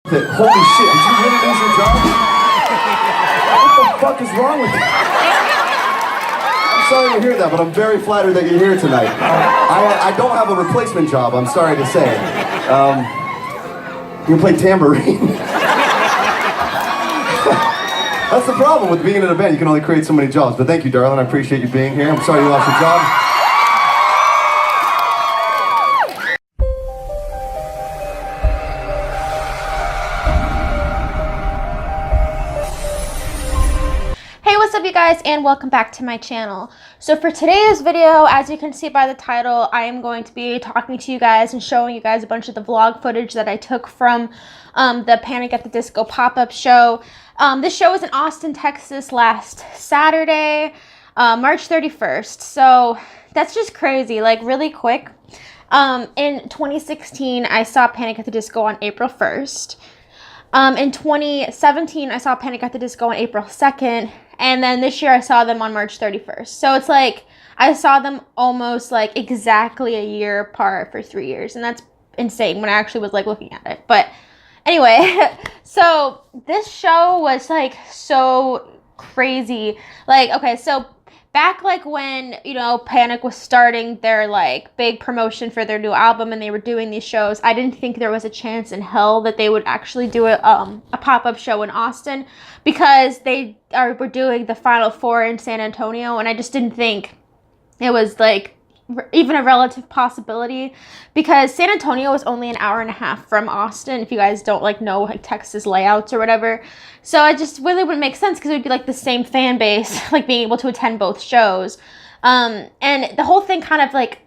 Holy shit, did you really lose your job? What the fuck is wrong with you? I'm sorry to hear that, but I'm very flattered that you're here tonight. I don't have a replacement job, I'm sorry to say. You play tambourine. That's the problem with being in an event. You can only create so many jobs. But thank you, darling. I appreciate you being here. I'm sorry you lost your job. What's up, you guys, and welcome back to my channel. So for today's video, as you can see by the title, I am going to be talking to you guys and showing you guys a bunch of the vlog footage that I took from the Panic at the Disco pop-up show. This show was in Austin, Texas last Saturday, March 31st. So that's just crazy, like really quick. In 2016, I saw Panic at the Disco on April 1st. In 2017, I saw Panic at the Disco on April 2nd. And then this year I saw them on March 31st. So it's like I saw them almost like exactly a year apart for 3 years. And that's insane when I actually was like looking at it. But anyway, so this show was like so crazy. Like, okay, so back like when, you know, Panic was starting their like big promotion for their new album and they were doing these shows, I didn't think there was a chance in hell that they would actually do a pop-up show in Austin, because they were doing the Final Four in San Antonio, and I just didn't think it was like even a relative possibility, because San Antonio is only an hour and a half from Austin, if you guys don't like know like Texas layouts or whatever. So it just really wouldn't make sense, because it would be like the same fan base, like being able to attend both shows. And the whole thing kind of like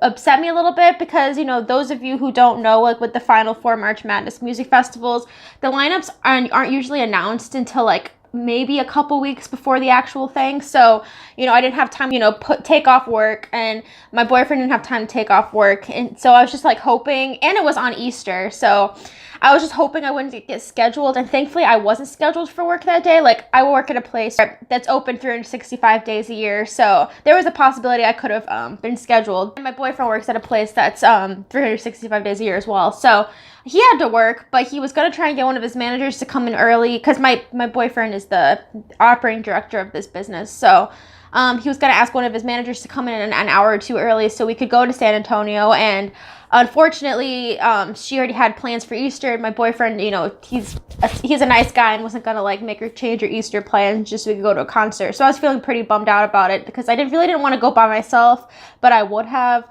upset me a little bit, because, you know, those of you who don't know, like with the Final Four March Madness music festivals, the lineups aren't usually announced until like maybe a couple weeks before the actual thing. So, you know, I didn't have time, you know, take off work, and my boyfriend didn't have time to take off work. And so I was just like hoping, and it was on Easter, so I was just hoping I wouldn't get scheduled. And thankfully I wasn't scheduled for work that day. Like, I work at a place that's open 365 days a year. So there was a possibility I could have been scheduled. And my boyfriend works at a place that's 365 days a year as well. So he had to work, but he was going to try and get one of his managers to come in early, because my boyfriend is the operating director of this business. So he was going to ask one of his managers to come in an hour or two early so we could go to San Antonio. And unfortunately, she already had plans for Easter, and my boyfriend, you know, he's a nice guy and wasn't going to like make her change her Easter plans just so we could go to a concert. So I was feeling pretty bummed out about it, because I really didn't want to go by myself, but I would have.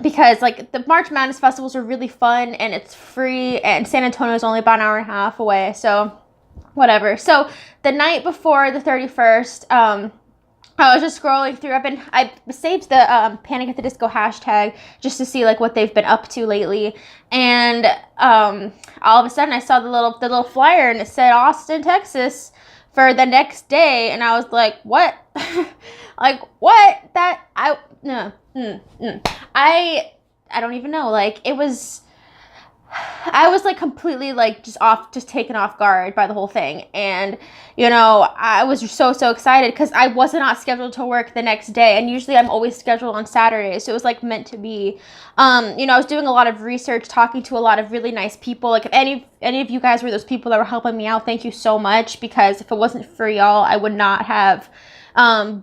Because like the March Madness festivals are really fun and it's free, and San Antonio is only about an hour and a half away, so whatever. So the night before the 31st, I was just scrolling through. I saved the Panic at the Disco hashtag just to see like what they've been up to lately, and all of a sudden I saw the little flyer, and it said Austin, Texas for the next day, and I was like, what? Like, what? That I don't even know. Like, I was like completely like just taken off guard by the whole thing. And, you know, I was so excited, because I was not scheduled to work the next day, and usually I'm always scheduled on Saturdays, so it was like meant to be. You know, I was doing a lot of research, talking to a lot of really nice people. Like, if any of you guys were those people that were helping me out, thank you so much, because if it wasn't for y'all, I would not have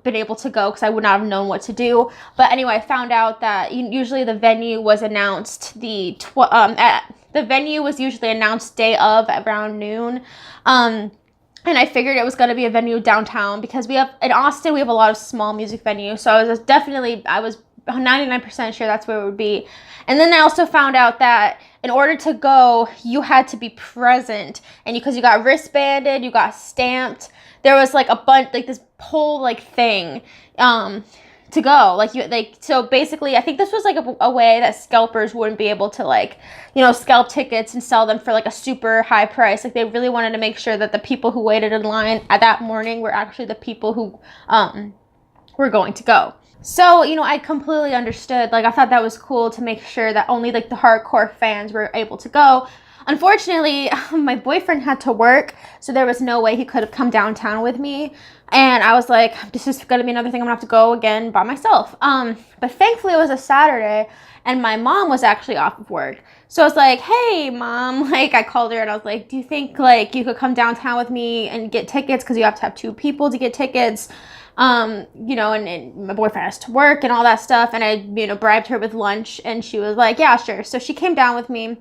been able to go, because I would not have known what to do. But anyway, I found out that usually the venue was announced the venue was usually announced day of around noon. And I figured it was going to be a venue downtown, because in Austin we have a lot of small music venues. So I was 99% sure that's where it would be. And then I also found out that in order to go, you had to be present, and because you got wristbanded, you got stamped. There was like a bunch, like this whole like thing to go. So basically, I think this was like a way that scalpers wouldn't be able to like, you know, scalp tickets and sell them for like a super high price. Like, they really wanted to make sure that the people who waited in line at that morning were actually the people who were going to go. So, you know, I completely understood. Like, I thought that was cool to make sure that only like the hardcore fans were able to go. Unfortunately, my boyfriend had to work, so there was no way he could have come downtown with me. And I was like, this is going to be another thing I'm going to have to go again by myself. But thankfully, it was a Saturday, and my mom was actually off of work. So I was like, hey, Mom, like I called her and I was like, do you think like you could come downtown with me and get tickets? Because you have to have 2 people to get tickets. You know, and my boyfriend has to work and all that stuff. And I, you know, bribed her with lunch and she was like, yeah, sure. So she came down with me.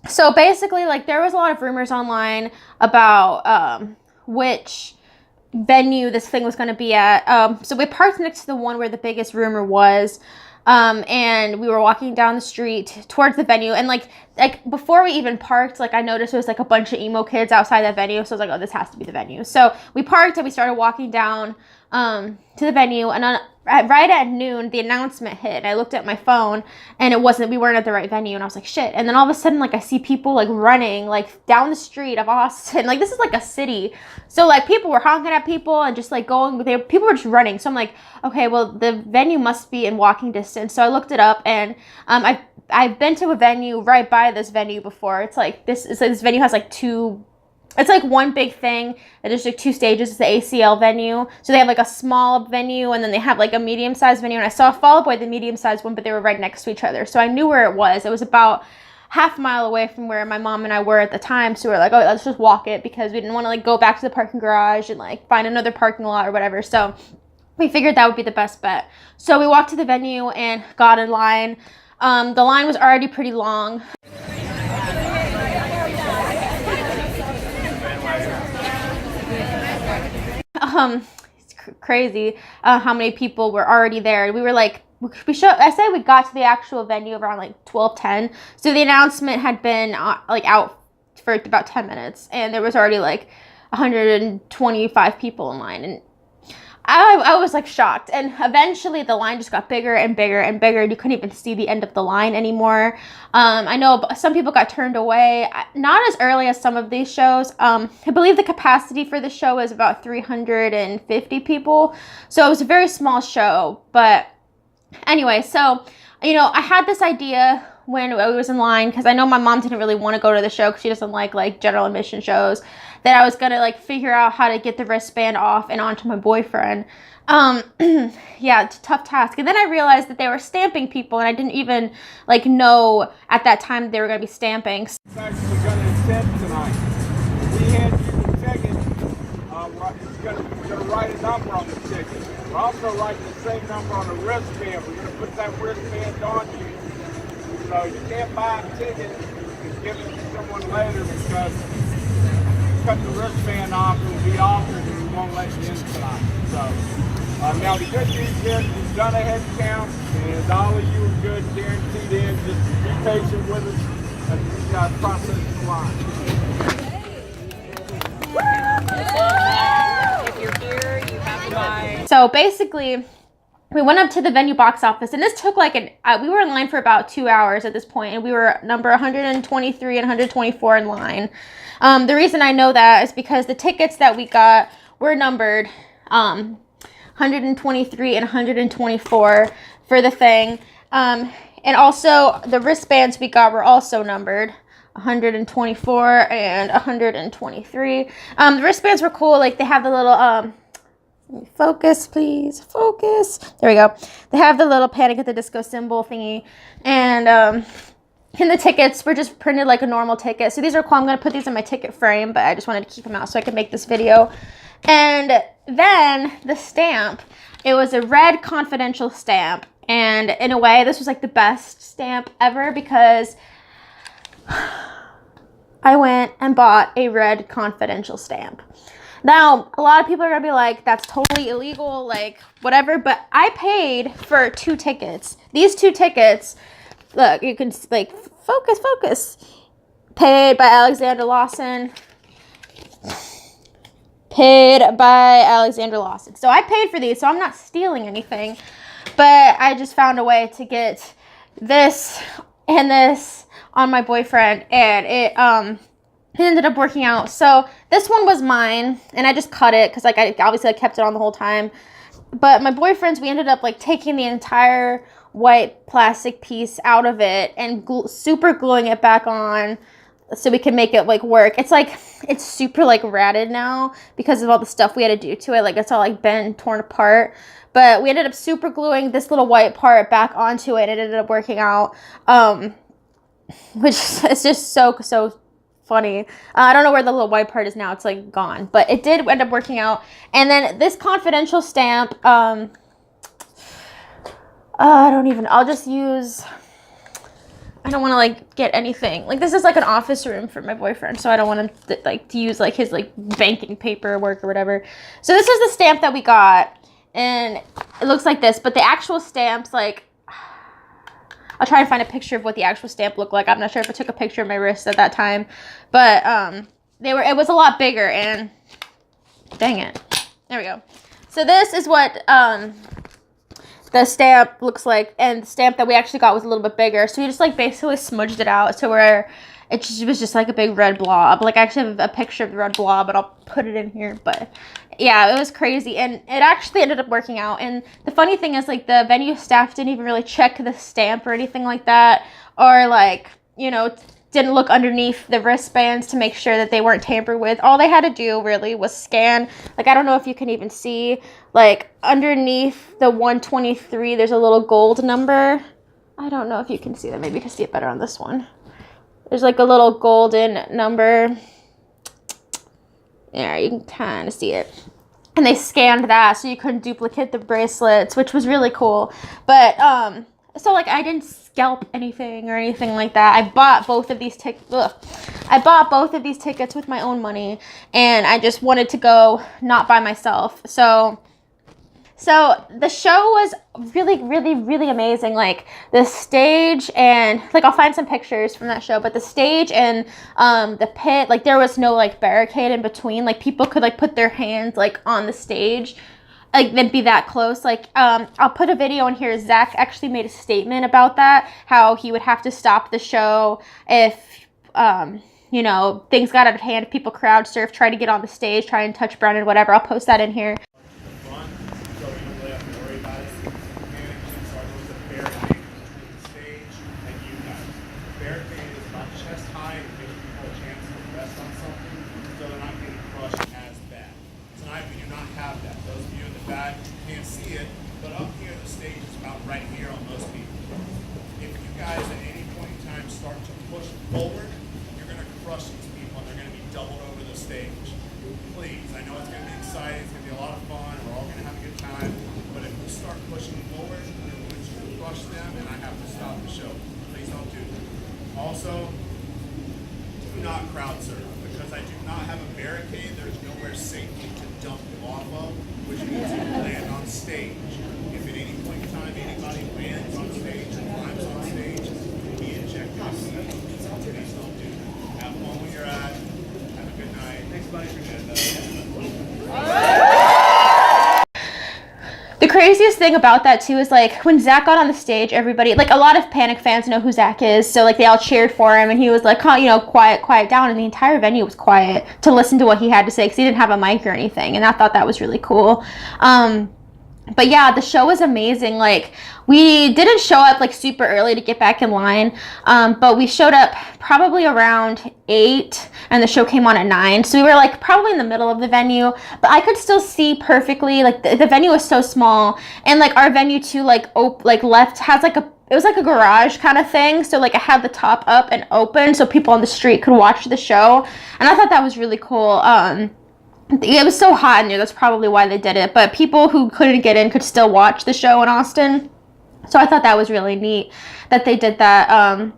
So basically, like, there was a lot of rumors online about which venue this thing was going to be at. So we parked next to the one where the biggest rumor was. And we were walking down the street towards the venue, and like before we even parked, like I noticed there was like a bunch of emo kids outside that venue, so I was like, oh, this has to be the venue. So we parked and we started walking down to the venue, and right at noon the announcement hit, and I looked at my phone and we weren't at the right venue, and I was like, shit. And then all of a sudden, like, I see people like running like down the street of Austin. Like, this is like a city, so like people were honking at people and just like people were just running. So I'm like, okay, well, the venue must be in walking distance. So I looked it up, and I've been to a venue right by this venue before. It's like this venue has like it's like one big thing that is like 2 stages. It's the ACL venue. So they have like a small venue, and then they have like a medium-sized venue. And I saw Fall Out Boy, the medium-sized one, but they were right next to each other. So I knew where it was. It was about half a mile away from where my mom and I were at the time. So we were like, oh, let's just walk it, because we didn't want to like go back to the parking garage and like find another parking lot or whatever. So we figured that would be the best bet. So we walked to the venue and got in line. The line was already pretty long. It's crazy how many people were already there. We were like, I say we got to the actual venue around like 12:10. So the announcement had been like out for about 10 minutes, and there was already like 125 people in line, and I was like shocked. And eventually the line just got bigger and bigger and bigger, and you couldn't even see the end of the line anymore. I know some people got turned away, not as early as some of these shows. I believe the capacity for the show is about 350 people. So it was a very small show. But anyway, so, you know, I had this idea when I was in line, because I know my mom didn't really want to go to the show because she doesn't like general admission shows, that I was going to like figure out how to get the wristband off and onto my boyfriend. Yeah, it's a tough task. And then I realized that they were stamping people, and I didn't even like know at that time they were going to be stamping. It's actually going to attempt tonight. We hand you the ticket. It's going to write a number on the ticket. We're also writing the same number on the wristband. We're going to put that wristband on you. So you can't buy a ticket and give it to someone later, because cut the wristband off, it will be offered, and we won't let you in tonight. So, now the good news is we've done a head count, and all of you are good, guaranteed in. Just be patient with us as we process the line. If you're here, you have to buy. So basically, we went up to the venue box office, and this took like we were in line for about 2 hours at this point, and we were number 123 and 124 in line. The reason I know that is because the tickets that we got were numbered 123 and 124 for the thing. And also the wristbands we got were also numbered 124 and 123. The wristbands were cool. Like, they have the little focus, please. Focus. There we go. They have the little Panic at the Disco symbol thingy. And the tickets were just printed like a normal ticket. So these are cool. I'm going to put these in my ticket frame, but I just wanted to keep them out so I could make this video. And then the stamp, it was a red confidential stamp. And in a way, this was like the best stamp ever, because I went and bought a red confidential stamp. Now, a lot of people are going to be like, that's totally illegal, like, whatever. But I paid for 2 tickets. These 2 tickets, look, you can, like, focus. Paid by Alexander Lawson. Paid by Alexander Lawson. So I paid for these, so I'm not stealing anything. But I just found a way to get this and this on my boyfriend, and it ended up working out. So this one was mine, and I just cut it because, like, I obviously kept it on the whole time. But my boyfriend's, we ended up like taking the entire white plastic piece out of it and super gluing it back on so we can make it like work. It's super like ratted now because of all the stuff we had to do to it. Like it's all like bent, torn apart. But we ended up super gluing this little white part back onto it. It ended up working out, which is just so funny. I don't know where the little white part is now. It's like gone, but it did end up working out. And then this confidential stamp, I'll just use, I don't want to like get anything. Like this is like an office room for my boyfriend, so I don't want him to use like his like banking paperwork or whatever. So this is the stamp that we got, and it looks like this, but the actual stamps, like, I'll try and find a picture of what the actual stamp looked like. I'm not sure if I took a picture of my wrist at that time, but it was a lot bigger, and dang it. There we go. So this is what the stamp looks like, and the stamp that we actually got was a little bit bigger. So we just like basically smudged it out to where it was just like a big red blob. Like I actually have a picture of the red blob, but I'll put it in here. But yeah, it was crazy, and it actually ended up working out. And the funny thing is, like, the venue staff didn't even really check the stamp or anything like that, or like, you know, didn't look underneath the wristbands to make sure that they weren't tampered with. All they had to do really was scan. Like, I don't know if you can even see, like, underneath the 123, there's a little gold number. I don't know if you can see that. Maybe you can see it better on this one. There's like a little golden number. There, you can kind of see it. And they scanned that so you couldn't duplicate the bracelets, which was really cool. But, so like I didn't scalp anything or anything like that. I bought both of these tickets with my own money, and I just wanted to go not by myself. So the show was really amazing. Like the stage, and like I'll find some pictures from that show, but the stage and the pit, like there was no like barricade in between. Like people could like put their hands like on the stage, like they'd be that close. Like I'll put a video in here. Zach actually made a statement about that, how he would have to stop the show if you know, things got out of hand, people crowd surf, try to get on the stage, try and touch Brandon, whatever. I'll post that in here. Forward, you're going to crush these people, and they're going to be doubled over the stage. Please, I know it's going to be exciting, it's going to be a lot of fun, we're all going to have a good time, but if we start pushing forward, we're going to crush them, and I have to stop the show. Please don't do that. Also, do not crowd surf, because I do not have a barricade. There's nowhere safely to dump you off of, which means you land on stage. If at any point in time anybody lands on stage or climbs on stage, you'll be ejected. Please don't do that. Have fun where you're at. Have a good night. Thanks, buddy. The craziest thing about that too is like when Zach got on the stage, everybody, like a lot of Panic fans know who Zach is, so like they all cheered for him, and he was like, you know, quiet down, and the entire venue was quiet to listen to what he had to say because he didn't have a mic or anything, and I thought that was really cool. But yeah, the show was amazing. Like we didn't show up like super early to get back in line, but we showed up probably around 8, and the show came on at 9. So we were like probably in the middle of the venue, but I could still see perfectly. Like the venue was so small, and like our venue too, like left has like it was like a garage kind of thing. So like it had the top up and open so people on the street could watch the show, and I thought that was really cool. It was so hot in there, that's probably why they did it, but people who couldn't get in could still watch the show in Austin. So I thought that was really neat that they did that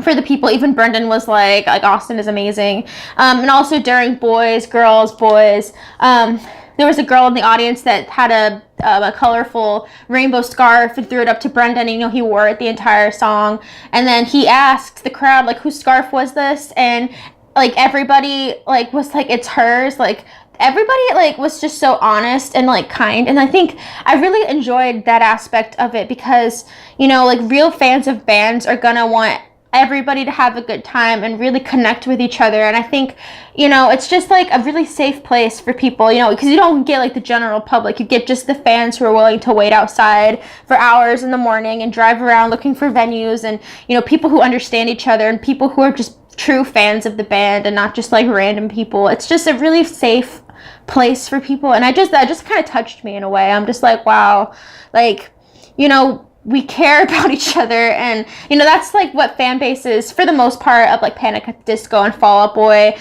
for the people. Even Brendan was like Austin is amazing. And also during girls, boys, there was a girl in the audience that had a colorful rainbow scarf and threw it up to Brendan, and you know, he wore it the entire song. And then he asked the crowd, like, whose scarf was this? And like everybody like was like, it's hers. Like everybody like was just so honest and like kind, and I think I really enjoyed that aspect of it because, you know, like real fans of bands are gonna want everybody to have a good time and really connect with each other. And I think, you know, it's just like a really safe place for people, you know, because you don't get like the general public. You get just the fans who are willing to wait outside for hours in the morning and drive around looking for venues, and, you know, people who understand each other and people who are just true fans of the band and not just like random people. It's just a really safe place for people, and that just kind of touched me in a way. I'm just like, wow, like, you know, we care about each other, and, you know, that's like what fan bases for the most part of like Panic at the Disco and Fall Out Boy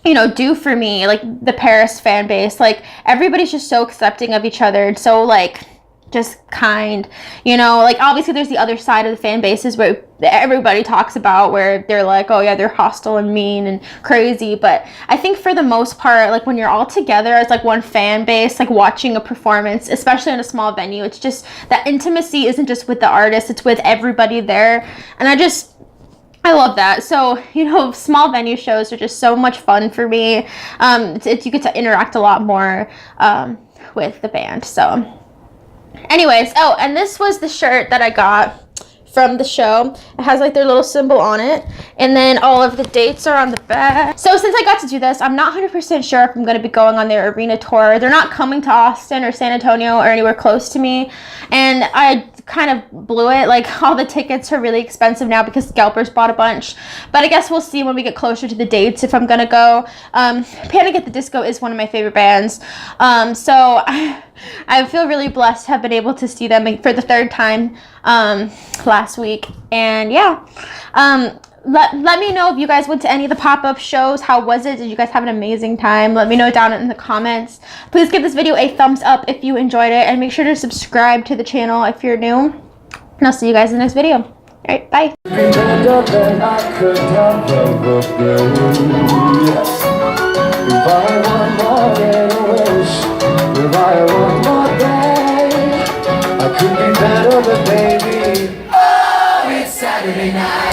you know, do for me. Like the Paris fan base, like everybody's just so accepting of each other and so like just kind, you know. Like obviously there's the other side of the fan bases where everybody talks about, where they're like, oh yeah, they're hostile and mean and crazy. But I think for the most part, like when you're all together as like one fan base, like watching a performance, especially in a small venue, it's just that intimacy isn't just with the artist, it's with everybody there. And I love that. So, you know, small venue shows are just so much fun for me. You get to interact a lot more with the band. So anyways, oh, and this was the shirt that I got from the show. It has like their little symbol on it, and then all of the dates are on the back. So since I got to do this, I'm not 100% sure if I'm going to be going on their arena tour. They're not coming to Austin or San Antonio or anywhere close to me, and I kind of blew it. Like all the tickets are really expensive now because Scalpers bought a bunch, but I guess we'll see when we get closer to the dates if I'm gonna go. Panic at the Disco is one of my favorite bands, so I feel really blessed to have been able to see them for the third time last week. And yeah, let me know if you guys went to any of the pop-up shows. How was it? Did you guys have an amazing time? Let me know down in the comments. Please give this video a thumbs up if you enjoyed it, and make sure to subscribe to the channel if you're new. And I'll see you guys in the next video. All right, bye. I could be better, but baby, oh, it's Saturday night.